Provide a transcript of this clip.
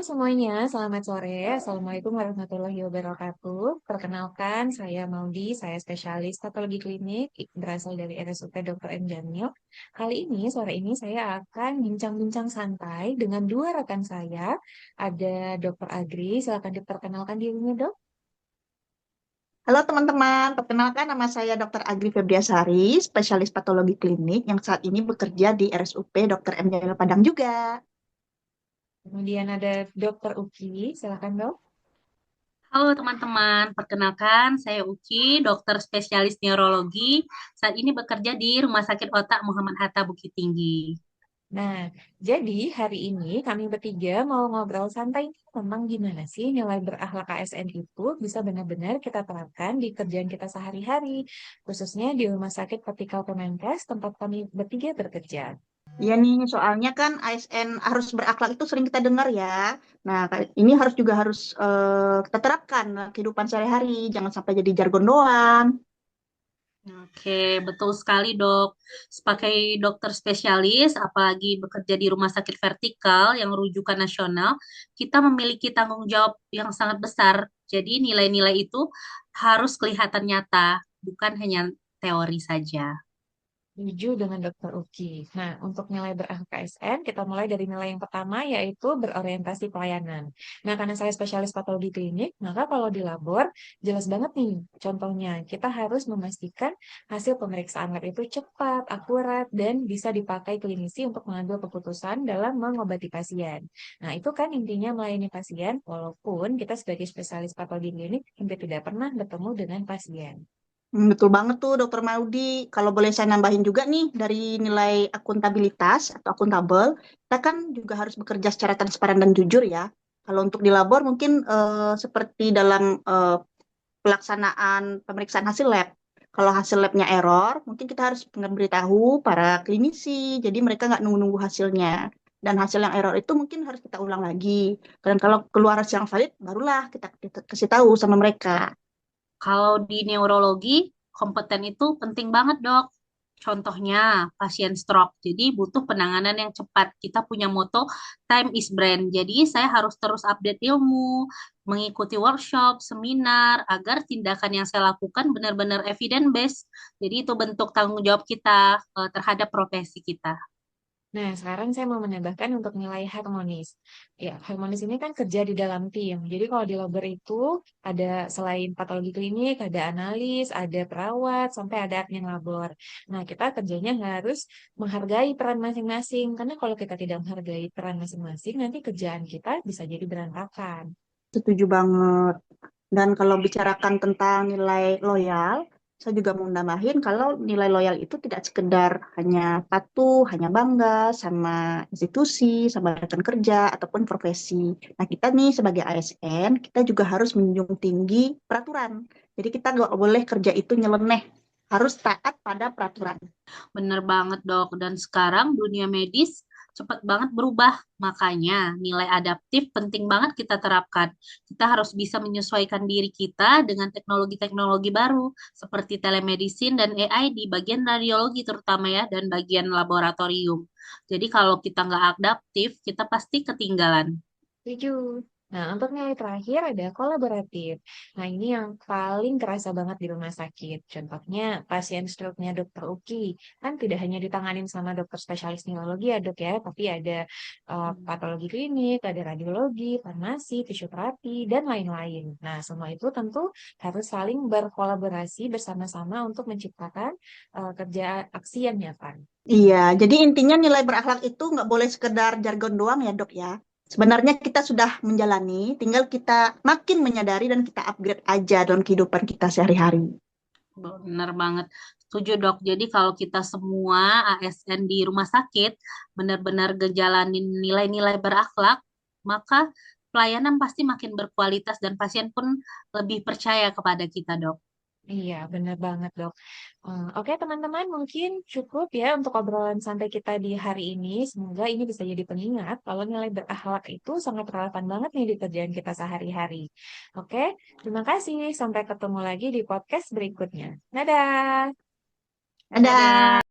semuanya, selamat sore. Assalamualaikum warahmatullahi wabarakatuh. Perkenalkan, saya Maudi, saya spesialis patologi klinik, berasal dari RSUP Dr. M. Jamil. Kali ini, sore ini saya akan bincang-bincang santai dengan dua rekan saya. Ada Dr. Agri, silakan diperkenalkan dirinya, Dok. Halo teman-teman, perkenalkan nama saya Dr. Agri Febriasari, spesialis patologi klinik yang saat ini bekerja di RSUP Dr. M. Jamil Padang juga. Kemudian ada Dr. Uki, silakan, Dok. Halo teman-teman, perkenalkan saya Uci, dokter spesialis neurologi. Saat ini bekerja di Rumah Sakit Otak Muhammad Hatta Bukit Tinggi. Nah, jadi hari ini kami bertiga mau ngobrol santai nih tentang gimana sih nilai berakhlak ASN itu bisa benar-benar kita terapkan di kerjaan kita sehari-hari, khususnya di Rumah Sakit Vertikal Kemenkes tempat kami bertiga bekerja. Iya nih, soalnya kan ASN harus berakhlak itu sering kita dengar ya. Nah, ini harus kita terapkan dalam kehidupan sehari-hari, jangan sampai jadi jargon doang. Oke, betul sekali dok. Sebagai dokter spesialis, apalagi bekerja di rumah sakit vertikal yang rujukan nasional, kita memiliki tanggung jawab yang sangat besar. Jadi nilai-nilai itu harus kelihatan nyata, bukan hanya teori saja. Setuju dengan Dokter Uki. Nah, untuk nilai berakhlak KSN, kita mulai dari nilai yang pertama, yaitu berorientasi pelayanan. Nah, karena saya spesialis patologi klinik, maka kalau di labor, jelas banget nih. Contohnya, kita harus memastikan hasil pemeriksaan lab itu cepat, akurat, dan bisa dipakai klinisi untuk mengambil keputusan dalam mengobati pasien. Nah, itu kan intinya melayani pasien, walaupun kita sebagai spesialis patologi klinik hampir tidak pernah bertemu dengan pasien. Betul banget tuh, Dokter Maudi. Kalau boleh saya nambahin juga nih, dari nilai akuntabilitas atau akuntabel, kita kan juga harus bekerja secara transparan dan jujur ya. Kalau untuk di labor mungkin seperti dalam pelaksanaan pemeriksaan hasil lab. Kalau hasil labnya error, mungkin kita harus memberitahu para klinisi, jadi mereka nggak nunggu-nunggu hasilnya. Dan hasil yang error itu mungkin harus kita ulang lagi. Dan kalau keluar hasil yang valid, barulah kita kasih tahu sama mereka. Kalau di neurologi, kompeten itu penting banget, Dok. Contohnya, pasien stroke. Jadi butuh penanganan yang cepat. Kita punya moto, time is brain. Jadi saya harus terus update ilmu, mengikuti workshop, seminar, agar tindakan yang saya lakukan benar-benar evidence based. Jadi itu bentuk tanggung jawab kita terhadap profesi kita. Nah, sekarang saya mau menambahkan untuk nilai harmonis. Ya, harmonis ini kan kerja di dalam tim. Jadi kalau di labor itu ada selain patologi klinik, ada analis, ada perawat, sampai ada admin labor. Nah, kita kerjanya harus menghargai peran masing-masing. Karena kalau kita tidak menghargai peran masing-masing, nanti kerjaan kita bisa jadi berantakan. Setuju banget. Dan kalau bicarakan tentang nilai loyal, saya juga mau nambahin kalau nilai loyal itu tidak sekedar hanya patuh, hanya bangga sama institusi, sama rekan kerja, ataupun profesi. Nah, kita nih sebagai ASN, kita juga harus menjunjung tinggi peraturan. Jadi kita nggak boleh kerja itu nyeleneh, harus taat pada peraturan. Bener banget dok. Dan sekarang dunia medis cepat banget berubah. Makanya nilai adaptif penting banget kita terapkan. Kita harus bisa menyesuaikan diri kita dengan teknologi-teknologi baru seperti telemedicine dan AI di bagian radiologi terutama ya dan bagian laboratorium. Jadi kalau kita nggak adaptif, kita pasti ketinggalan. Setuju. Nah, untuk nilai terakhir ada kolaboratif. Nah, ini yang paling kerasa banget di rumah sakit. Contohnya, pasien stroke-nya Dokter Uki. Kan tidak hanya ditanganin sama dokter spesialis neurologi ya, Dok ya, tapi ada patologi klinik, ada radiologi, farmasi, fisioterapi, dan lain-lain. Nah, semua itu tentu harus saling berkolaborasi bersama-sama untuk menciptakan kerja aksi yang nyata. Iya, jadi intinya nilai berakhlak itu nggak boleh sekedar jargon doang ya, Dok ya. Sebenarnya kita sudah menjalani, tinggal kita makin menyadari dan kita upgrade aja dalam kehidupan kita sehari-hari. Benar banget. Setuju dok. Jadi kalau kita semua ASN di rumah sakit benar-benar ngejalanin nilai-nilai berakhlak, maka pelayanan pasti makin berkualitas dan pasien pun lebih percaya kepada kita dok. Iya, benar banget, Dok. Oke, teman-teman, mungkin cukup ya untuk obrolan santai kita di hari ini. Semoga ini bisa jadi pengingat kalau nilai berakhlak itu sangat relevan banget nih di kerjaan kita sehari-hari. Oke, terima kasih. Sampai ketemu lagi di podcast berikutnya. Dadah! Ada Dadah.